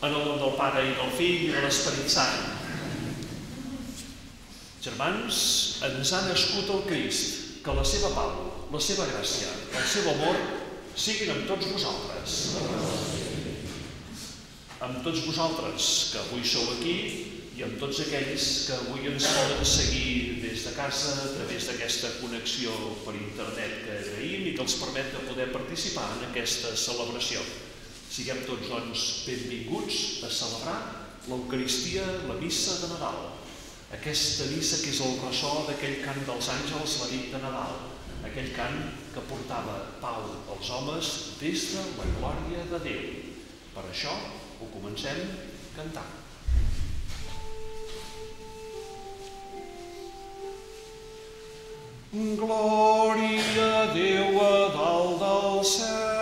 En el nom del Pare i del Fill i de l'Esperit Sant. Germans, ens ha nascut el Crist, que la seva pau, la seva gràcia, el seu amor siguin amb tots vosaltres. Amb tots vosaltres que avui sou aquí i amb tots aquells que avui ens poden seguir des de casa a través d'aquesta connexió per internet que agraïm i que els permet de poder participar en aquesta celebració. Siguem tots, doncs, benvinguts a celebrar l'Eucaristia, la missa de Nadal. Aquesta missa que és el ressò d'aquell cant dels àngels la nit de Nadal, aquell cant que portava pau als homes des de la glòria de Déu. Per això ho comencem cantant. Glòria a Déu a dalt del cel.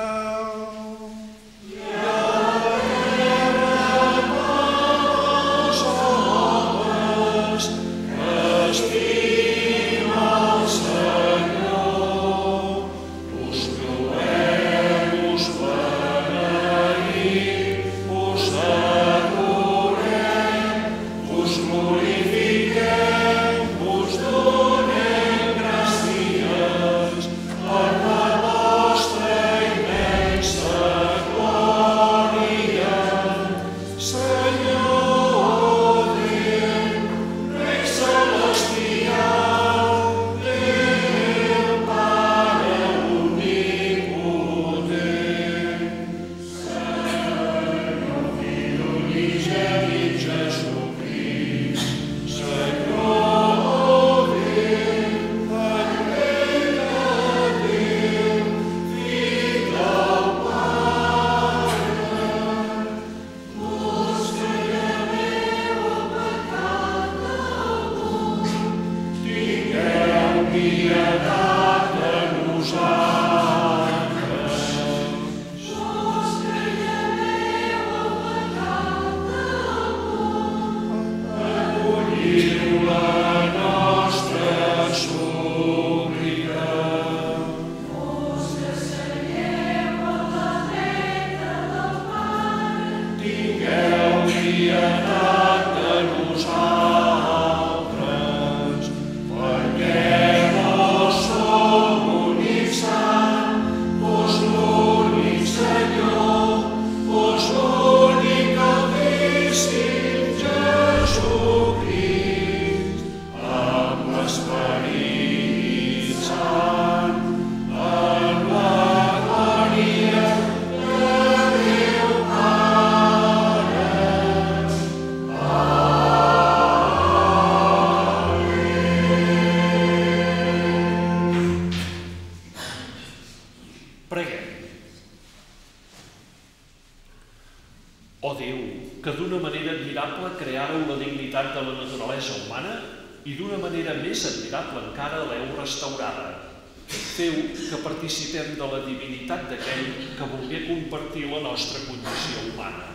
Participem de la divinitat d'aquell que volgué compartir la nostra condició humana.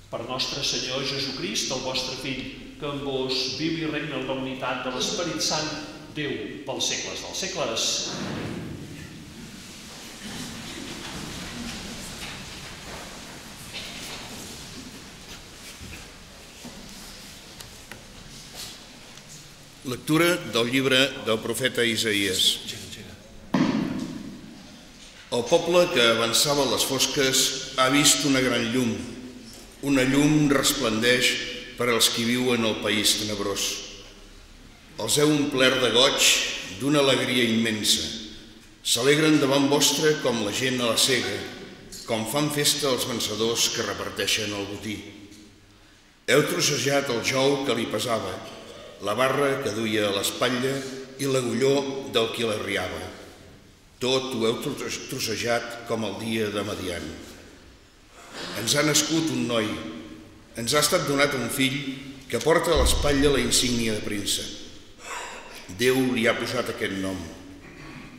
Per nostre Senyor Jesucrist, el vostre Fill, que amb vos viu i regna en la unitat de l'Esperit Sant, Déu pels segles dels segles. Lectura del llibre del profeta Isaïes. El poble que avançava a les fosques ha vist una gran llum. Una llum resplendeix per als qui viuen al país tenebrós. Els heu omplert de goig d'una alegria immensa. S'alegren davant vostre com la gent a la sega, com fan festa els vencedors que reparteixen el botí. Heu trossejat el jou que li pesava, la barra que duia a l'espatlla i l'agulló del qui l'arriava. Tot ho heu trossejat com el dia de Madian. Ens ha nascut un noi, ens ha estat donat un fill que porta a l'espatlla la insígnia de príncep. Déu li ha posat aquest nom,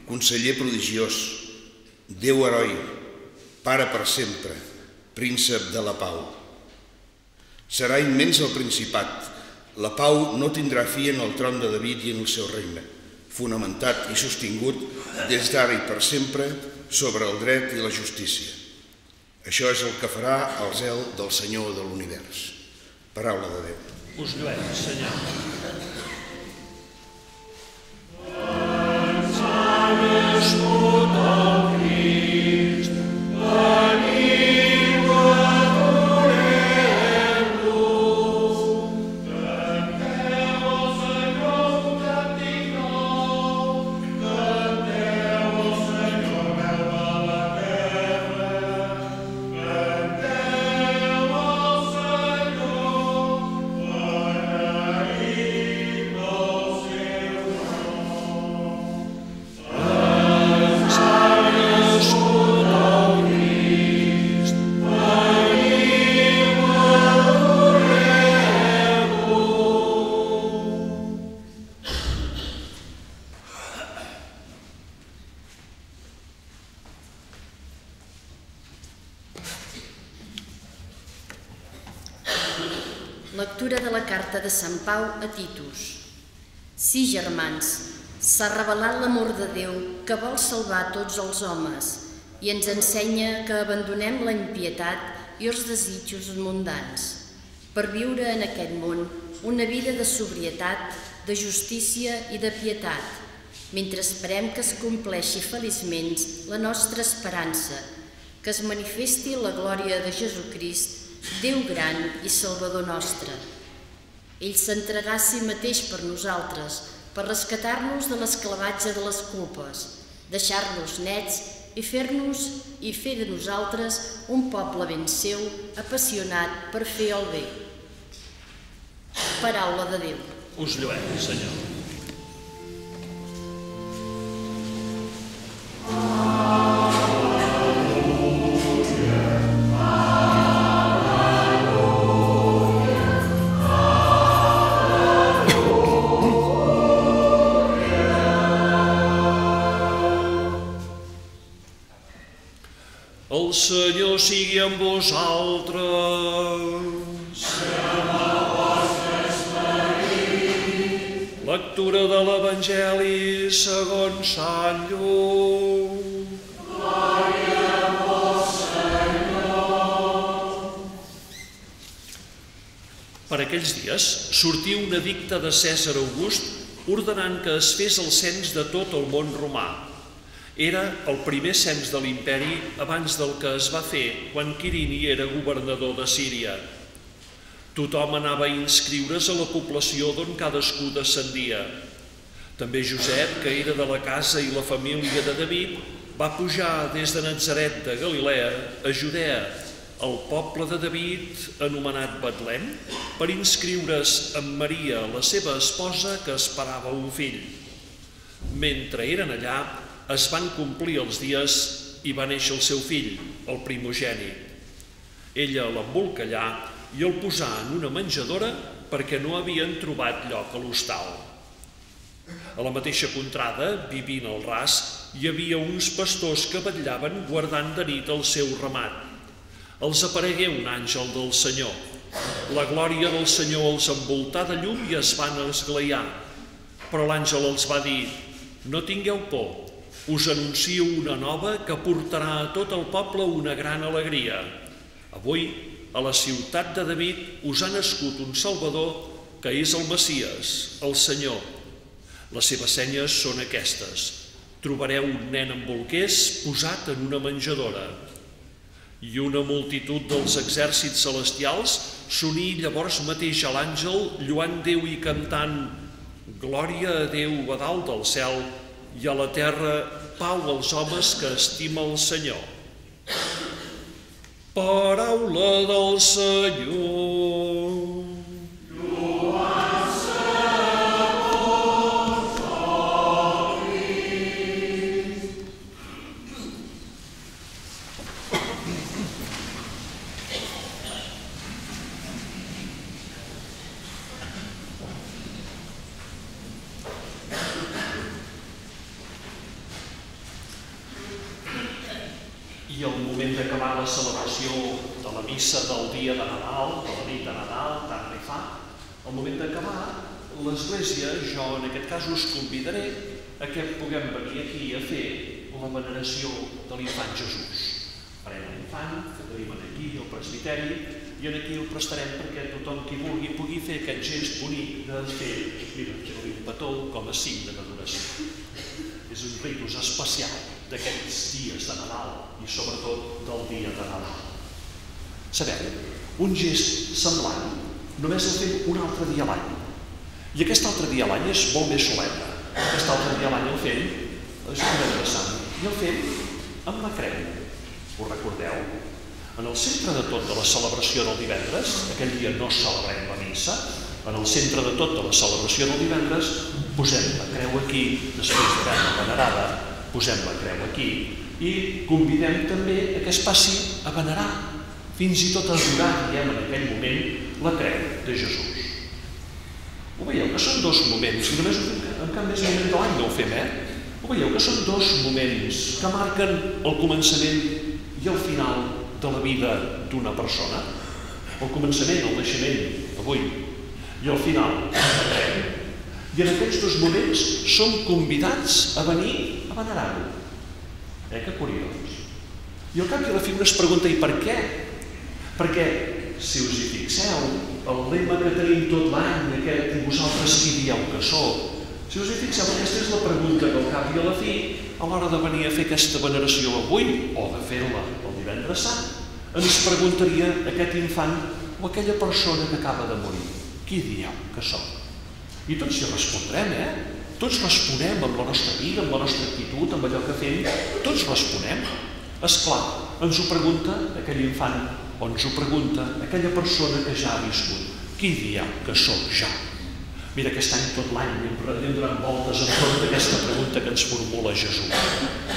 conseller prodigiós, Déu heroi, pare per sempre, príncep de la pau. Serà immens el principat, la pau no tindrà fi en el tron de David i en el seu regne, fonamentat i sostingut des d'ara i per sempre sobre el dret i la justícia. Això és el que farà el zel del Senyor de l'univers. Paraula de Déu. Us lluem, Senyor. Lectura de la carta de Sant Pau a Titus. Sí, germans, s'ha revelat l'amor de Déu que vol salvar tots els homes i ens ensenya que abandonem la impietat i els desitjos mundans per viure en aquest món una vida de sobrietat, de justícia i de pietat, mentre esperem que es compleixi feliçment la nostra esperança, que es manifesti la glòria de Jesucrist, Déu gran i Salvador nostre. Ell s'entregà a si mateix per nosaltres, per rescatar-nos de l'esclavatge de les culpes, deixar-nos nets i fer de nosaltres un poble ben seu, apassionat per fer el bé. Paraula de Déu. Us lluem, Senyor. El Senyor sigui amb vosaltres. I amb el vostre esperit. Lectura de l'Evangeli segons Sant Lluc. Glòria a vos, Senyor. Per aquells dies sortia un edicte de Cèsar August ordenant que es fes el cens de tot el món romà. Era el primer cens de l'imperi abans del que es va fer quan Quirini era governador de Síria. Tothom anava a inscriure's a la població d'on cadascú descendia. També Josep, que era de la casa i la família de David, va pujar des de Natzaret de Galilea a Judea, al poble de David anomenat Betlem, per inscriure's amb Maria, la seva esposa, que esperava un fill. Mentre eren allà, es van complir els dies i va néixer el seu fill, el primogènit. Ella l'embolcallà i el posà en una menjadora perquè no havien trobat lloc a l'hostal. A la mateixa contrada, vivint al ras, hi havia uns pastors que vetllaven guardant de nit el seu ramat. Els aparegué un àngel del Senyor. La glòria del Senyor els envoltà de llum i es van esglaiar. Però l'àngel els va dir: no tingueu por. Us anuncio una nova que portarà a tot el poble una gran alegria. Avui, a la ciutat de David, us ha nascut un Salvador que és el Messies, el Senyor. Les seves senyes són aquestes. Trobareu un nen amb bolquers posat en una menjadora. I una multitud dels exèrcits celestials s'uní llavors mateix a l'àngel, lloant Déu i cantant: glòria a Déu a dalt del cel, i a la terra pau als homes que estima el Senyor. Paraula del Senyor. I al moment d'acabar la celebració de la missa del dia de Nadal, de la nit de Nadal, tant li fa, al moment d'acabar, l'Església, jo en aquest cas us convidaré a que puguem venir aquí a fer la veneració de l'infant Jesús. Farem infant, que tenim aquí al presbiteri, i aquí el prestarem perquè tothom qui vulgui pugui fer aquest gest bonic de fer, mira, fer-li un petó com a signe d'adoració. És un ritus especial d'aquests dies de Nadal i sobretot del dia de Nadal. Sabeu, un gest semblant només el fem un altre dia a l'any. I aquest altre dia a l'any és molt més solemne. Aquest altre dia a l'any el fem, és un divendres sant, i el fem amb la creu. Ho recordeu? En el centre de tot de la celebració del divendres, aquell dia no celebrem la missa, en el centre de tot de la celebració del divendres posem la creu aquí, després d'haver-la venerada, posem la creu aquí i convidem també que es passi a venerar, fins i tot a adorar, diem en aquell moment, la creu de Jesús. Ho veieu que són dos moments, i només en cap més moment de l'any no ho fem, Ho veieu que són dos moments que marquen el començament i el final de la vida d'una persona. El començament, el naixement, avui, i el final, la creu. I en aquests dos moments som convidats a venir a venerar-ho. Que curiós. I al cap i a la fi una es pregunta, i per què? Perquè, si us hi fixeu, el lema que tenim tot l'any, aquest, i vosaltres qui dieu que sou, si us hi fixeu, aquesta és la pregunta que al cap i a la fi, a l'hora de venir a fer aquesta veneració avui, o de fer-la el divendres sant, ens preguntaria aquest infant o aquella persona que acaba de morir, qui dieu que sou? I tots hi respondrem, Tots responem amb la nostra vida, amb la nostra actitud, amb allò que fem, tots responem. Esclar, ens ho pregunta aquell infant, o ens ho pregunta aquella persona que ja ha viscut. Qui dieu que sóc jo? Mira, aquest any tot l'any anem donant voltes entorn d'aquesta pregunta que ens formula Jesús.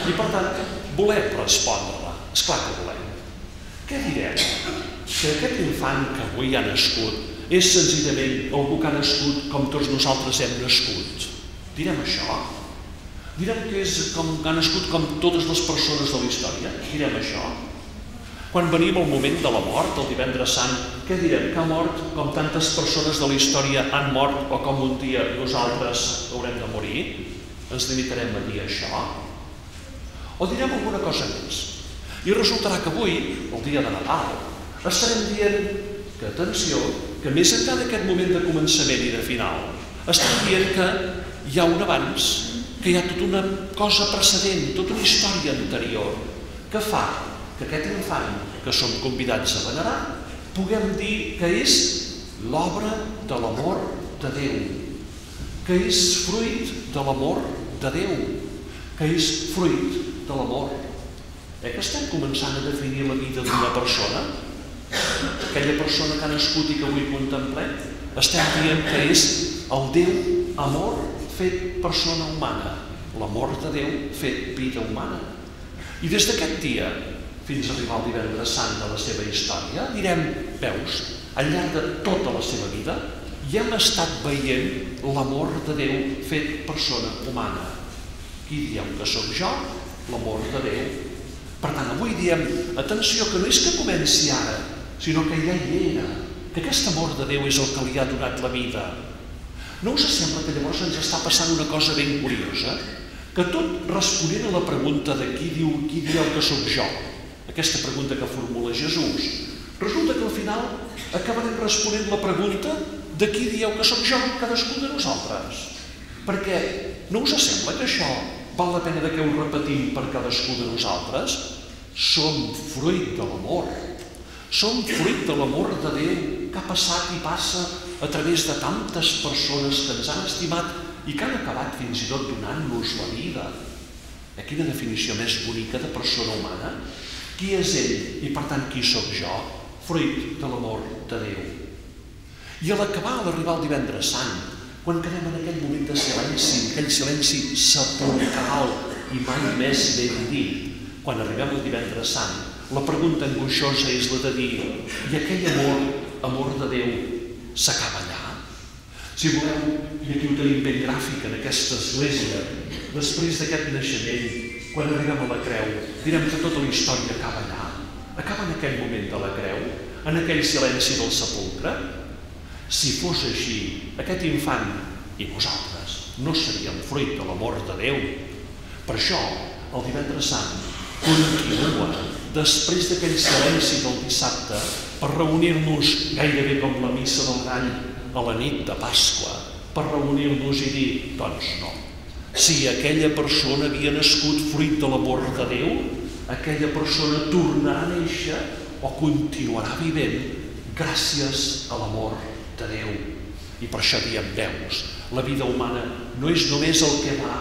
I per tant, volem respondre-la. Esclar que volem. Què direm? Que aquest infant que avui ha nascut és senzillament algú que ha nascut com tots nosaltres hem nascut. Direm això? Direm que ha nascut com totes les persones de la història? Direm això? Quan venim al moment de la mort, el divendres sant, què direm? Que ha mort com tantes persones de la història han mort o com un dia nosaltres haurem de morir? Ens limitarem a dir això? O direm alguna cosa més? I resultarà que avui, el dia de Nadal, estarem dient que, atenció, que més enllà d'aquest moment de començament i de final, estem dient que hi ha un abans, que hi ha tota una cosa precedent, tota una història anterior, que fa que aquest infant que som convidats a venerar puguem dir que és l'obra de l'amor de Déu, que és fruit de l'amor de Déu, que és fruit de l'amor. Que estem començant a definir la vida d'una persona? Aquella persona que ha nascut i que avui contemplem, estem dient que és el Déu amor fet persona humana, l'amor de Déu fet vida humana. I des d'aquest dia fins a arribar al divendres sant de la seva història, direm, veus, al llarg de tota la seva vida, ja hem estat veient l'amor de Déu fet persona humana. Qui dieu que sóc jo? L'amor de Déu. Per tant, avui diem, atenció, que no és que comenci ara, sinó que ja hi era, que aquest amor de Déu és el que li ha donat la vida. No us sembla que llavors ens està passant una cosa ben curiosa? Que tot responent a la pregunta de qui dieu que sóc jo, aquesta pregunta que formula Jesús, resulta que al final acabarem responent la pregunta de qui dieu que sóc jo, cadascú de nosaltres. Perquè no us sembla que això val la pena que ho repetim per cadascú de nosaltres? Som fruit de l'amor. Som fruit de l'amor de Déu que ha passat i passa a través de tantes persones que ens han estimat i que han acabat fins i tot donant-nos la vida. Quina definició més bonica de persona humana? Qui és ell i, per tant, qui sóc jo? Fruit de l'amor de Déu. I a l'acabar, a l'arribar al divendres sant, quan quedem en aquell moment de silenci, aquell silenci sepulcral i mai més ben dit, quan arribem al divendres sant, la pregunta angoixosa és la de dir, i aquell amor de Déu, s'acaba allà? Si voleu, i aquí ho tenim ben gràfic en aquesta església, després d'aquest naixement, quan arribem a la creu, direm que tota la història acaba allà, acaba en aquell moment de la creu, en aquell silenci del sepulcre. Si fos així, aquest infant i vosaltres no seríem fruit de l'amor de Déu. Per això, el divendres sant continua després d'aquell silenci del dissabte, per reunir-nos gairebé com la missa del gall a la nit de Pasqua, per reunir-nos i dir, doncs no. Si aquella persona havia nascut fruit de l'amor de Déu, aquella persona tornarà a néixer o continuarà vivent gràcies a l'amor de Déu. I per això diem, veus, la vida humana no és només el que va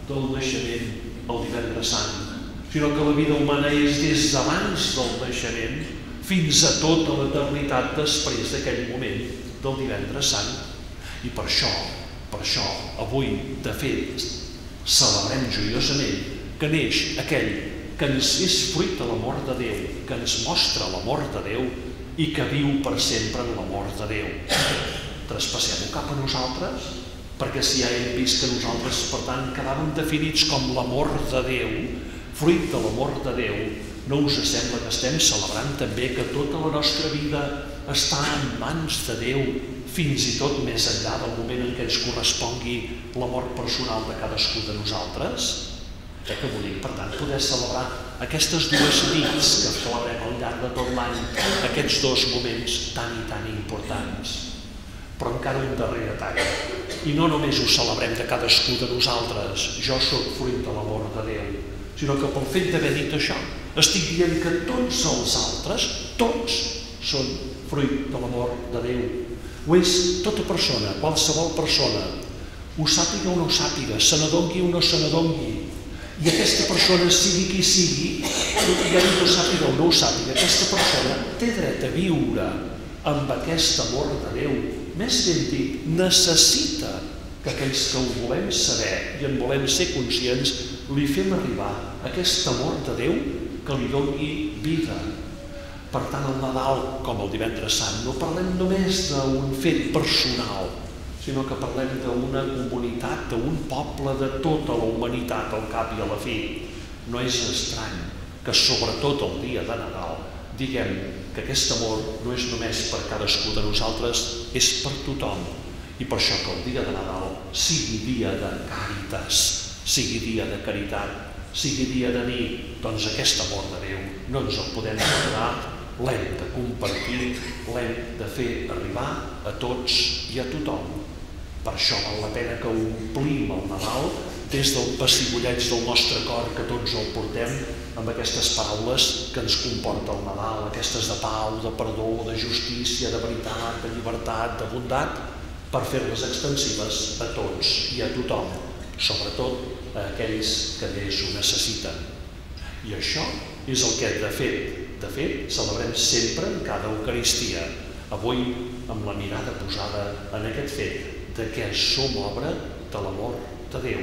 del naixement al divendres sant, sinó que la vida humana és des d'abans del naixement fins a tota l'eternitat després d'aquell moment del divendres sant. I per això, avui, de fet, celebrem joiosament que neix aquell que ens és fruit de l'amor de Déu, que ens mostra l'amor de Déu i que viu per sempre en l'amor de Déu. Traspassem-ho cap a nosaltres, perquè si ja hem vist que nosaltres, per tant, quedàvem definits com l'amor de Déu, fruit de l'amor de Déu, no us sembla que estem celebrant també que tota la nostra vida està en mans de Déu, fins i tot més enllà del moment en què ens correspongui l'amor personal de cadascú de nosaltres? Que volim, per tant, poder celebrar aquestes dues nits que celebrem al llarg de tot l'any, aquests dos moments tan i tan importants. Però encara un darrer detall. I no només ho celebrem de cadascú de nosaltres, jo sóc fruit de l'amor de Déu, sinó que pel fet d'haver dit això, estic dient que tots els altres, tots, són fruit de l'amor de Déu. Ho és tota persona, qualsevol persona, ho sàpiga o no ho sàpiga, se n'adongui o no se n'adongui. I aquesta persona, sigui qui sigui, ja dic ho sàpiga o no ho sàpiga, aquesta persona té dret a viure amb aquest amor de Déu. Més ben dit, necessita que aquells que ho volem saber i en volem ser conscients li fem arribar aquest amor de Déu que li doni vida. Per tant, el Nadal, com el divendres sant, no parlem només d'un fet personal, sinó que parlem d'una comunitat, d'un poble, de tota la humanitat al cap i a la fi. No és estrany que sobretot el dia de Nadal diguem que aquest amor no és només per cadascú de nosaltres, és per tothom. I per això que el dia de Nadal sigui dia de càritas, sigui dia de caritat, sigui dia de dir, doncs aquest amor de Déu no ens el podem guardar, l'hem de compartir, l'hem de fer arribar a tots i a tothom. Per això val la pena que omplim el Nadal des del pessigolleig del nostre cor, que tots el portem, amb aquestes paraules que ens comporta el Nadal, aquestes de pau, de perdó, de justícia, de veritat, de llibertat, de bondat, per fer-les extensives a tots i a tothom, sobretot a aquells que més ho necessiten. I això és el que, de fet, celebrem sempre en cada Eucaristia, avui amb la mirada posada en aquest fet de que som obra de l'amor de Déu,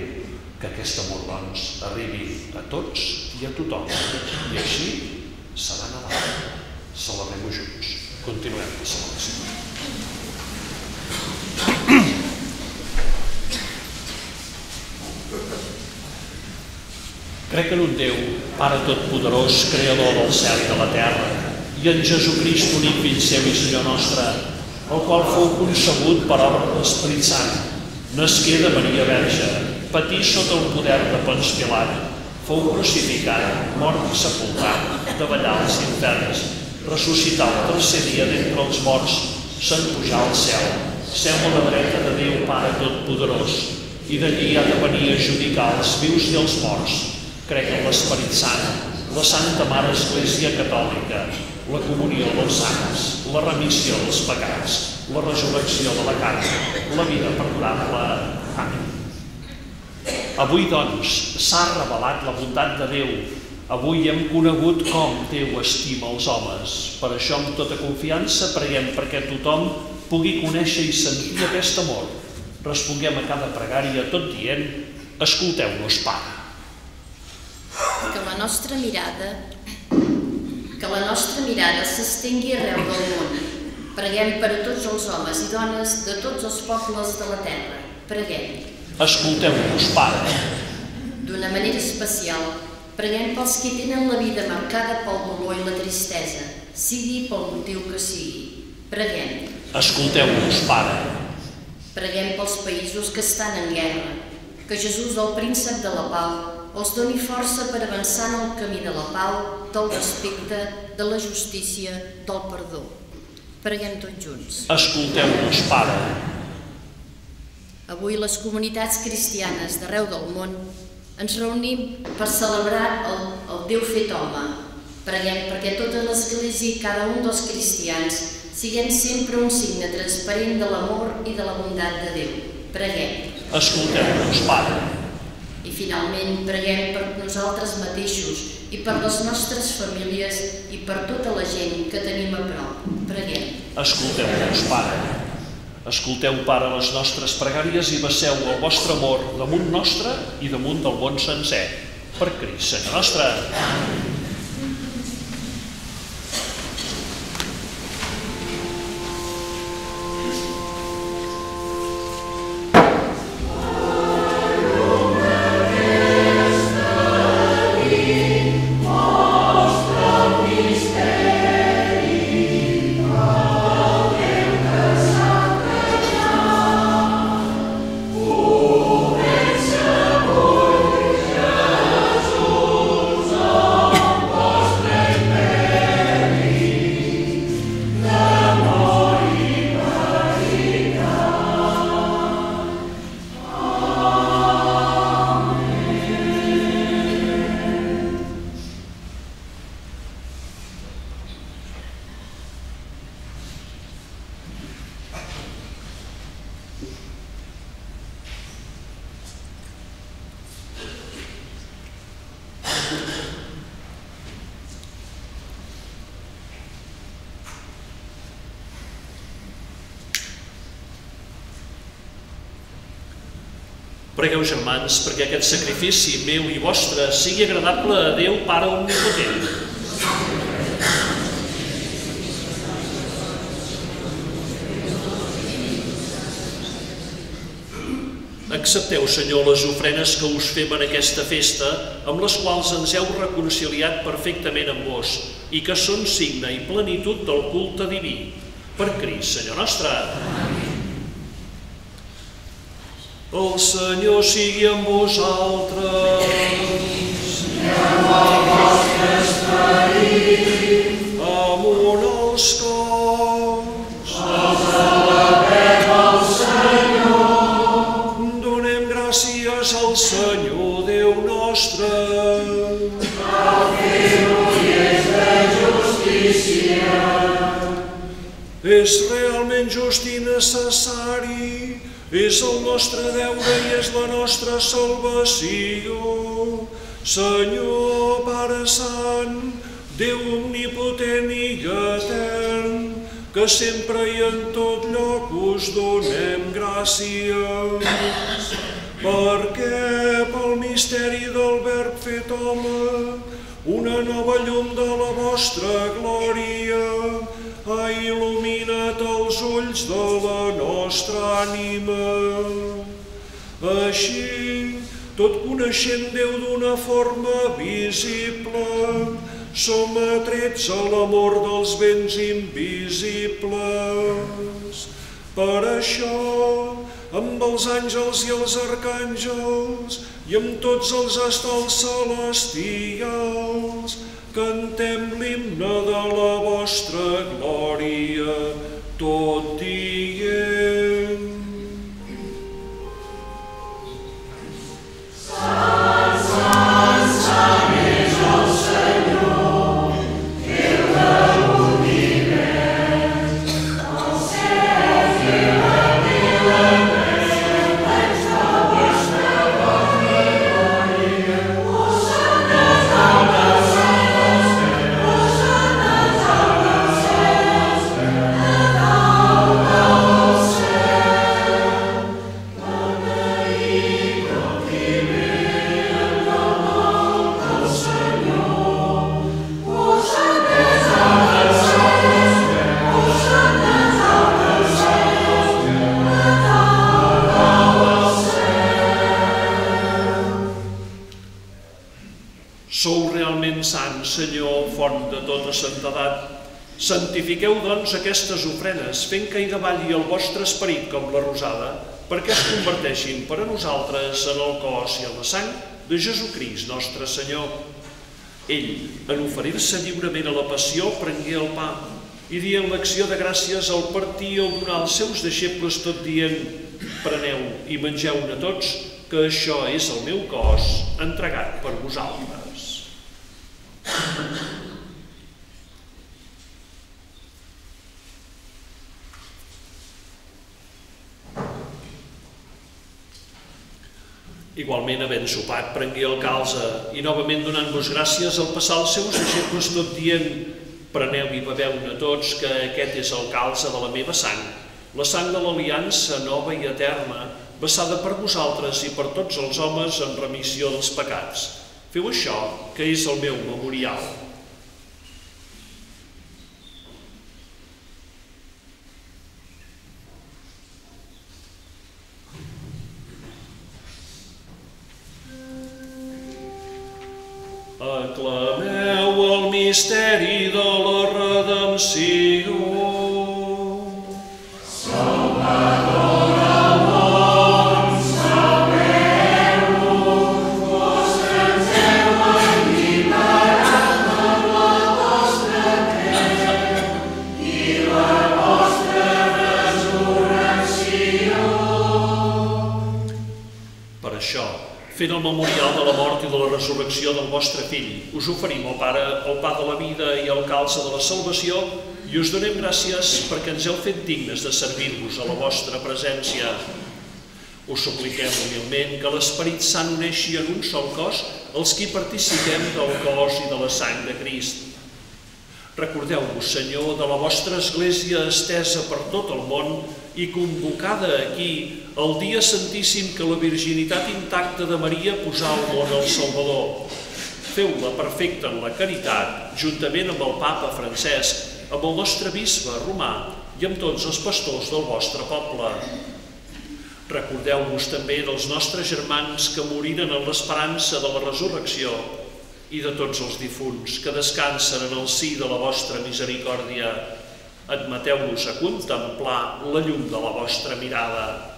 que aquest amor, doncs, arribi a tots i a tothom. I així serà Nadal. Celebrem-ho junts. Continuem la celebració. Crec en un Déu, Pare Totpoderós, Creador del cel i de la terra, i en Jesucrist, únic Fill seu i Senyor nostre, el qual fou concebut per obra de l'Esperit Sant, nasqué de Maria Verge, patí sota el poder de Ponç Pilat, fou crucificat, mort i sepultat, davallar als inferns, ressuscitar el tercer dia d'entre els morts, se'n pujar al cel, seu a la dreta de Déu Pare Totpoderós, i d'allí ha de venir a judicar els vius i els morts. Crec en l'Esperit Sant, la Santa Mare Església Catòlica, la comunió dels sants, la remissió dels pecats, la resurrecció de la carn, la vida perdurable. Amén. Avui, doncs, s'ha revelat la bondat de Déu. Avui hem conegut com Déu estima els homes. Per això, amb tota confiança, preguem perquè tothom pugui conèixer i sentir aquest amor. Responguem a cada pregària tot dient, escolteu-nos, Pare. Que la nostra mirada s'estengui arreu del món. Preguem per a tots els homes i dones de tots els pobles de la terra. Preguem. Escolteu-nos, Pare. D'una manera especial, preguem pels que tenen la vida marcada pel dolor i la tristesa, sigui pel motiu que sigui. Preguem. Escolteu-nos, Pare. Preguem pels països que estan en guerra, que Jesús, el príncep de la pau, els doni força per avançar en el camí de la pau, del respecte, de la justícia, del perdó. Preguem tots junts. Escolteu-nos, Pare. Avui les comunitats cristianes d'arreu del món ens reunim per celebrar el Déu fet home. Preguem perquè tota l'Església i cada un dels cristians siguem sempre un signe transparent de l'amor i de la bondat de Déu. Preguem. Escolteu-nos, Pare. I finalment preguem per nosaltres mateixos i per les nostres famílies i per tota la gent que tenim a prop. Preguem. Escolteu-nos, Pare. Escolteu, Pare, les nostres pregàries i vesseu el vostre amor damunt nostre i damunt del món sencer. Per Crist, Senyor nostre. Pregueu, germans, perquè aquest sacrifici meu i vostre sigui agradable a Déu, Pare Omnipotent. Accepteu, Senyor, les ofrenes que us fem en aquesta festa, amb les quals ens heu reconciliat perfectament amb vos i que són signe i plenitud del culte diví. Per Crist, Senyor nostre. El Senyor sigui amb vosaltres. I amb el vostre esperit. Amunt els cors. Els elevem al Senyor. Donem gràcies al Senyor, Déu nostre. Cal fer-ho i és de justícia. És realment just i necessari. És el nostre deure i és la nostra salvació. Senyor, Pare Sant, Déu omnipotent i etern, que sempre i en tot lloc us donem gràcies, perquè pel misteri del Verb fet home, una nova llum de la vostra glòria ha il·luminat els ulls de la nostra ànima. Així, tot coneixent Déu d'una forma visible, som atrets a l'amor dels béns invisibles. Per això, amb els àngels i els arcàngels i amb tots els estels celestials, cantem l'himne de la vostra glòria, tot dient. Sant, sant, sant és el Senyor, Déu de l'univers, els cels i la terra plens de vostra glòria. Hosannes als cels, hosannes als cels, a dalt del cel. Beneït el qui ve en el nom del Senyor. Hosannes als cels, hosannes als cels, a dalt del cel. Sou realment sants, Senyor, font de tota santedat. Santifiqueu, doncs, aquestes ofrenes, fent que hi davalli el vostre esperit com la rosada, perquè es converteixin per a nosaltres en el cos i en la sang de Jesucrist, nostre Senyor. Ell, en oferir-se lliurement a la passió, prengué el pa i dient l'acció de gràcies al partir el donà als seus deixebles tot dient: preneu i mengeu-ne tots, que això és el meu cos entregat per vosaltres. Igualment, havent sopat, prengué el calze i, novament donant-vos gràcies, al passar als seus deixebles tot dient: preneu i beveu-ne tots, que aquest és el calze de la meva sang, la sang de l'aliança nova i eterna, vessada per vosaltres i per tots els homes en remissió dels pecats. Feu això, que és el meu memorial. Aclameu el misteri de la redempció. Salvador al món, salveu-vos, vos que ens heu alliberat de la vostra fe i la vostra resurrecció. Per això, fent el memorial de la mort i de la resurrecció del vostre fill, us oferim, ó Pare, el pa de la vida i el calze de la salvació, i us donem gràcies perquè ens heu fet dignes de servir-vos a la vostra presència. Us supliquem humilment que l'Esperit Sant uneixi en un sol cos els qui participem del cos i de la sang de Crist. Recordeu-vos, Senyor, de la vostra Església estesa per tot el món i convocada aquí el dia santíssim que la virginitat intacta de Maria posà al món el Salvador. Feu-la perfecta en la caritat, juntament amb el Papa Francesc, amb el nostre bisbe romà i amb tots els pastors del vostre poble. Recordeu-vos també dels nostres germans que moriren en l'esperança de la resurrecció i de tots els difunts que descansen en el si de la vostra misericòrdia. Admeteu-los a contemplar la llum de la vostra mirada.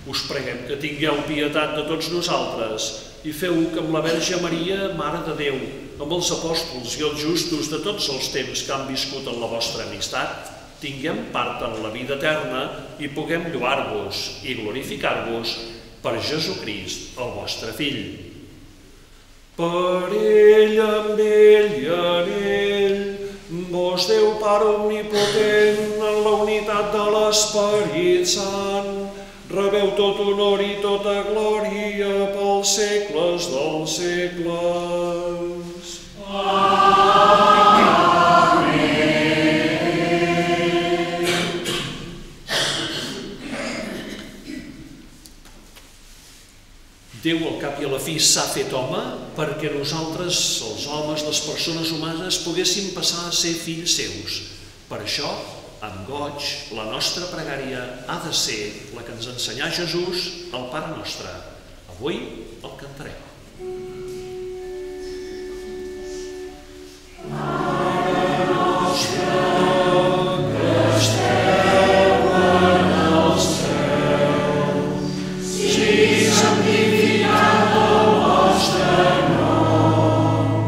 Us preguem que tingueu pietat de tots nosaltres i feu que amb la Verge Maria, Mare de Déu, amb els apòstols i els justos de tots els temps que han viscut en la vostra amistat, tinguem part en la vida eterna i puguem lloar-vos i glorificar-vos per Jesucrist, el vostre Fill. Per ell, amb ell i en ell, vos Déu Pare omnipotent, en la unitat de l'Esperit Sant, rebeu tot honor i tota glòria pels segles dels segles. Amén. Déu, al cap i a la fi, s'ha fet home perquè nosaltres, els homes, les persones humanes, poguéssim passar a ser fills seus. Per això, amb goig, la nostra pregària ha de ser la que ens ensenyà Jesús, el Pare Nostre. Avui el cantarem. Pare nostre, que esteu en els cels, sigui santificat el vostre nom,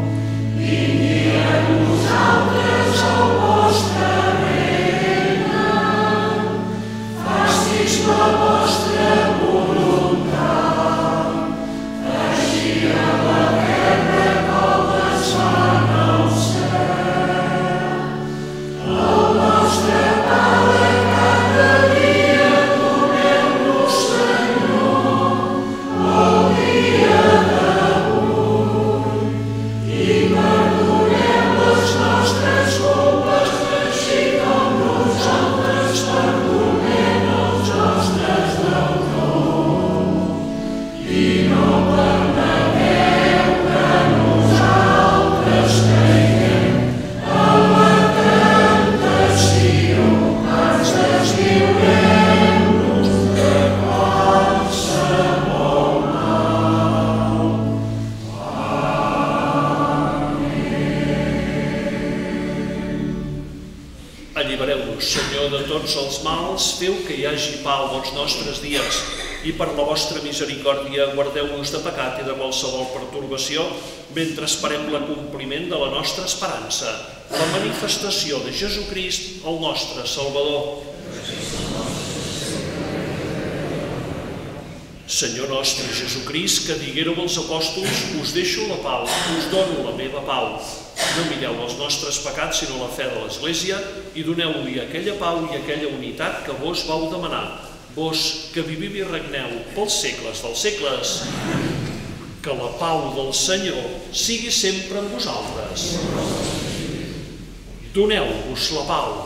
vingui a nosaltres el vostre la vostra voluntat, Senyor de tots els mals, feu que hi hagi pau als nostres dies i per la vostra misericòrdia guardeu-nos de pecat i de qualsevol pertorbació mentre esperem l'acompliment de la nostra esperança, la manifestació de Jesucrist, el nostre Salvador. Senyor nostre Jesucrist, que diguéreu als apòstols, us deixo la pau, us dono la meva pau. No mireu els nostres pecats, sinó la fe de l'Església, i doneu-li aquella pau i aquella unitat que vos vau demanar. Vos, que viviu i regneu pels segles dels segles, que la pau del Senyor sigui sempre amb vosaltres. Doneu-vos la pau.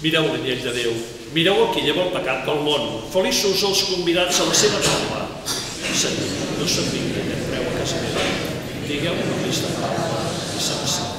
Mireu l'anyell de Déu, mireu a qui lleva el pecat del món. Feliços els convidats a la seva taula. Senyor, no se'n vingui aquest preu a casa meva. Digueu només de paraula i serà sant.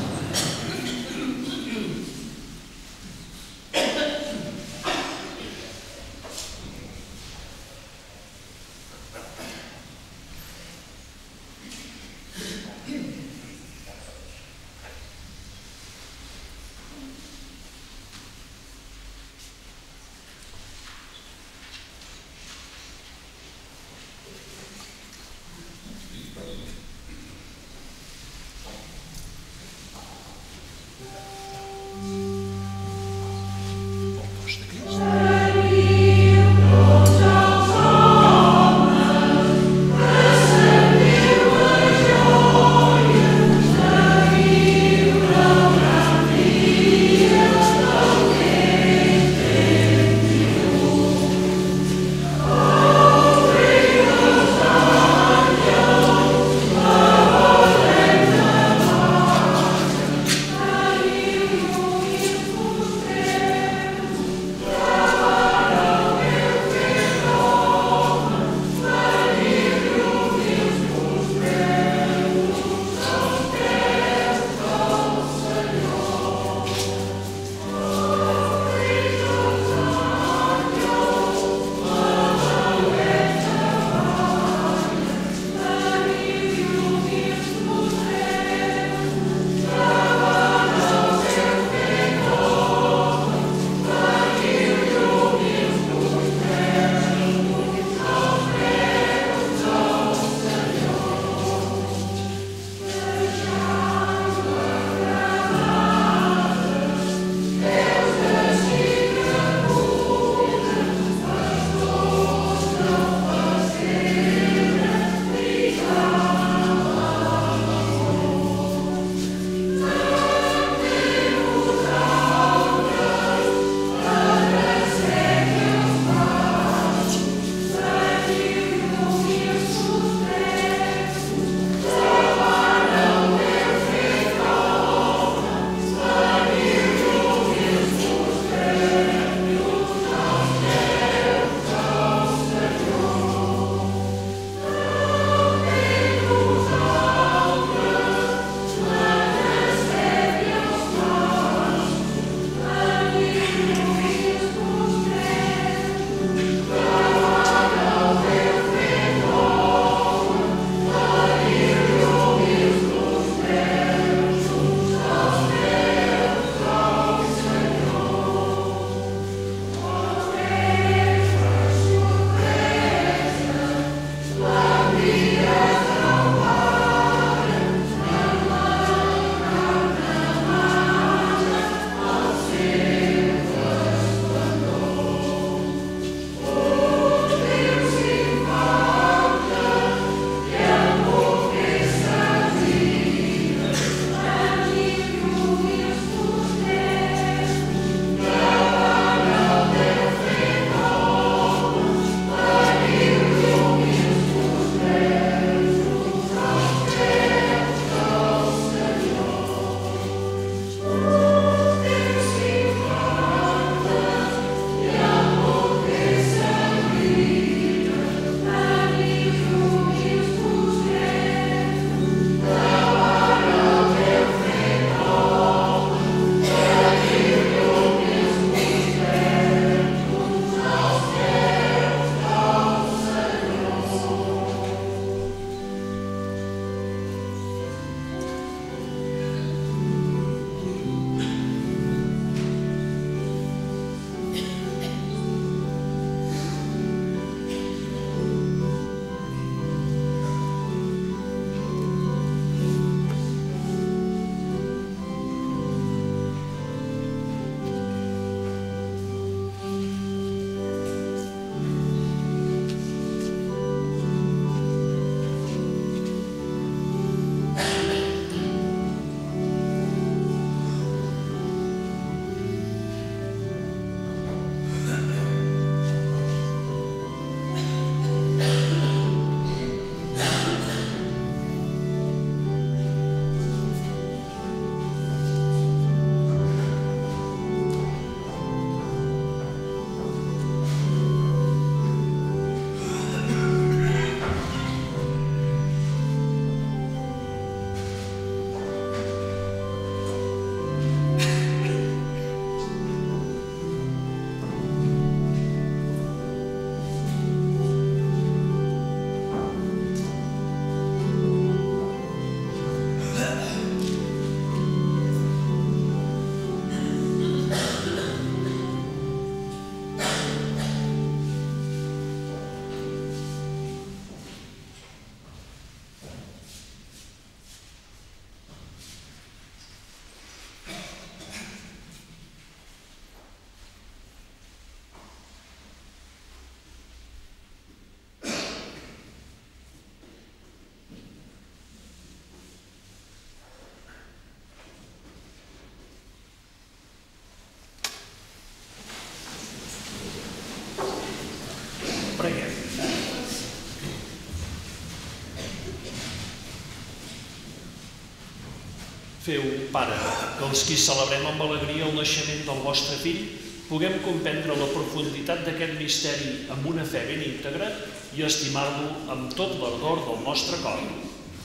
Feu, Pare, que els qui celebrem amb alegria el naixement del vostre fill puguem comprendre la profunditat d'aquest misteri amb una fe ben íntegra i estimar-lo amb tot l'ardor del nostre cor.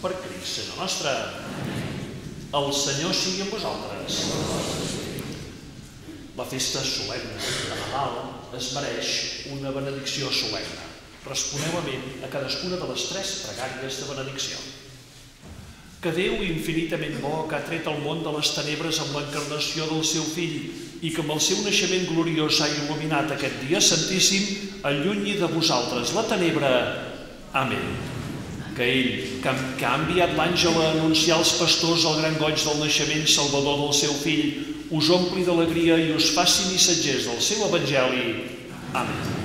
Per Crist, Senyor nostre. El Senyor sigui amb vosaltres. La festa solemne de Nadal es mereix una benedicció solemne. Responeu amén a cadascuna de les 3 pregàries de benedicció. Que Déu infinitament bo, que ha tret el món de les tenebres amb l'encarnació del seu fill i que amb el seu naixement gloriós ha il·luminat aquest dia santíssim, allunyi de vosaltres la tenebra. Amén. Que ell, que ha enviat l'àngel a anunciar als pastors el gran goig del naixement salvador del seu fill, us ompli d'alegria i us faci missatgers del seu evangeli. Amén.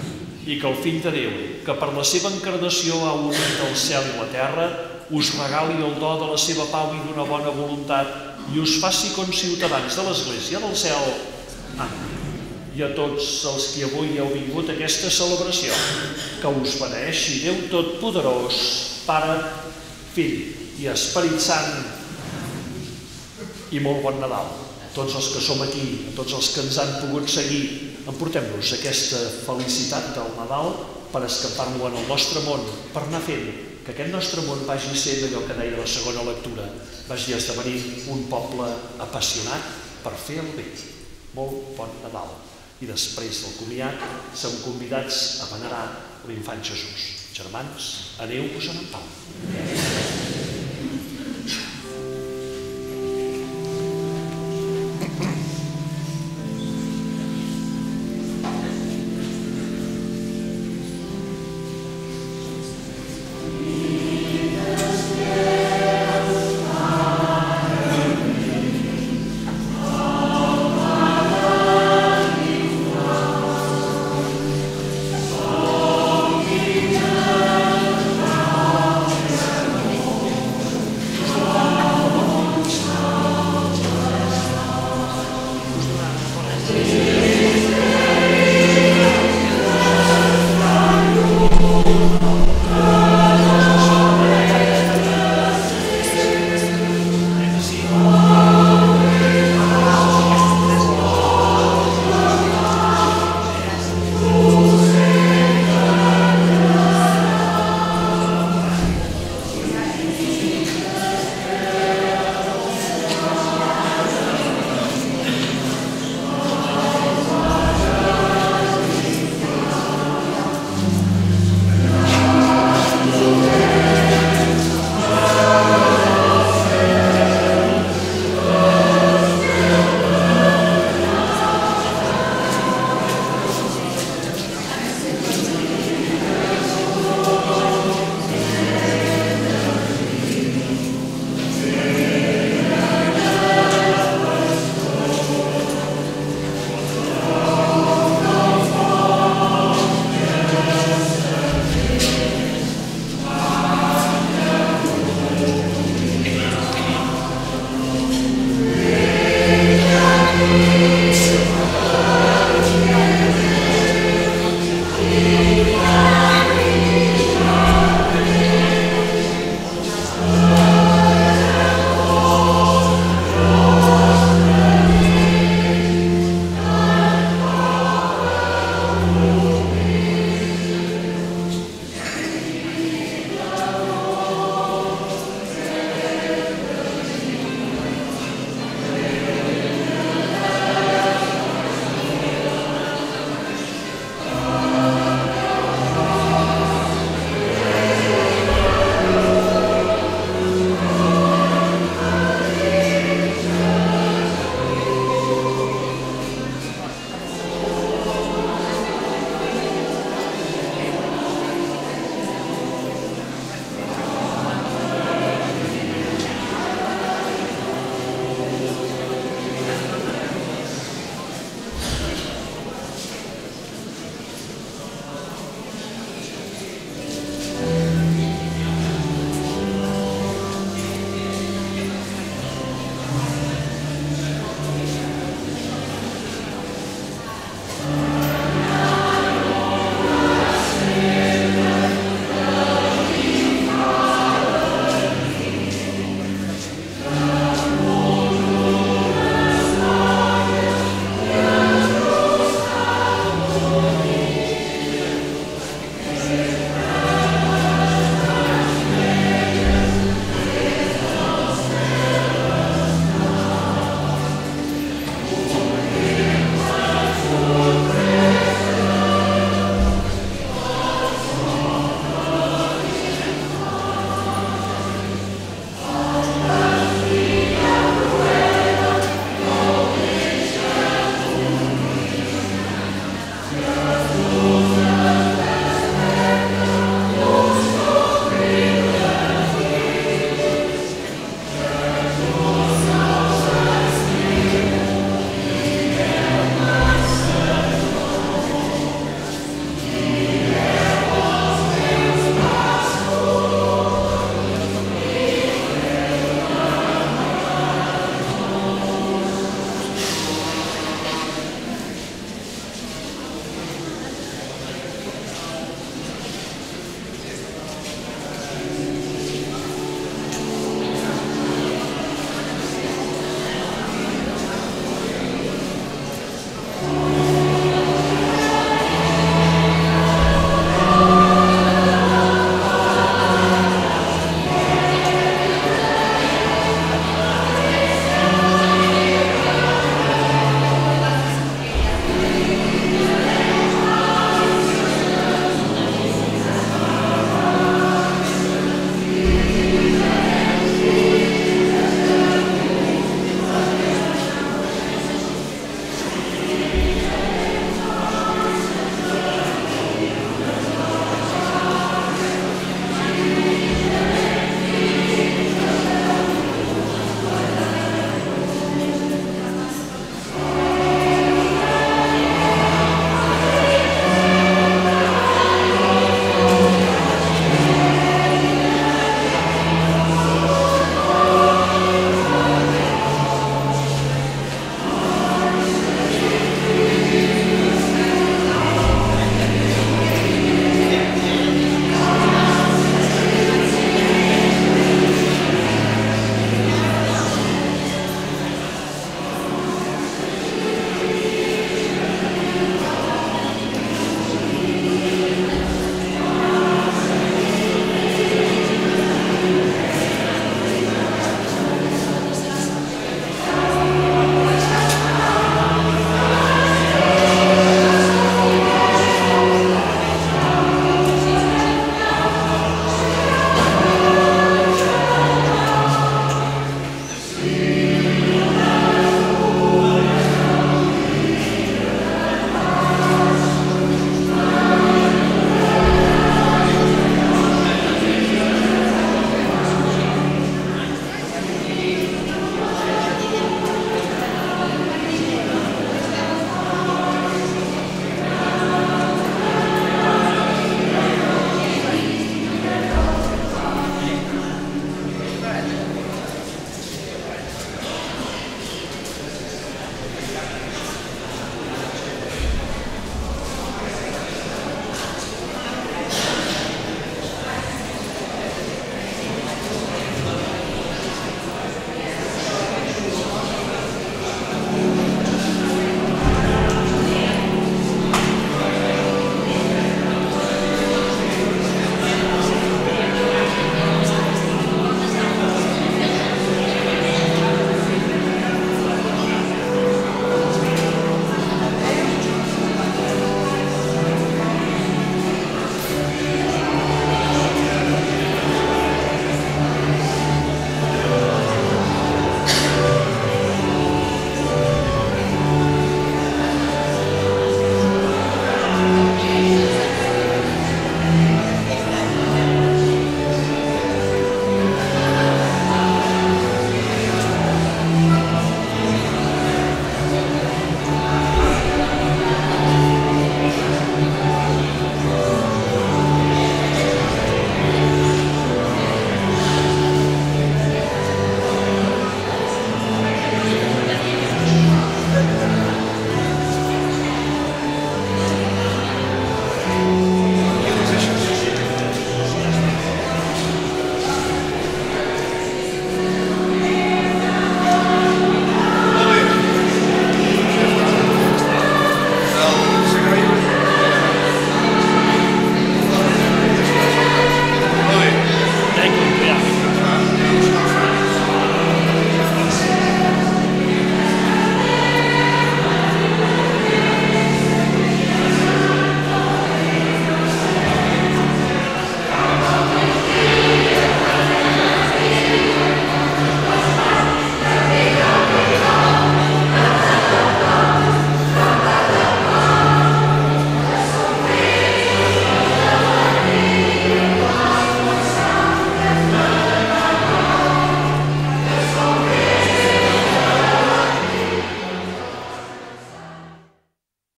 I que el Fill de Déu, que per la seva encarnació ha unit el cel i la terra, us regali el do de la seva pau i d'una bona voluntat i us faci conciutadans de l'Església del cel. Amén. I a tots els que avui heu vingut a aquesta celebració, que us beneeixi Déu Totpoderós, Pare, Fill i Esperit Sant, i molt bon Nadal. A tots els que som aquí, a tots els que ens han pogut seguir, emportem-nos aquesta felicitat del Nadal per escampar-lo en el nostre món, per anar fent que aquest nostre món vagi sent allò que deia la segona lectura, vagi esdevenint un poble apassionat per fer el bé. Molt bon Nadal. I després del comiat som convidats a venerar l'infant Jesús. Germans, aneu-vos en pau.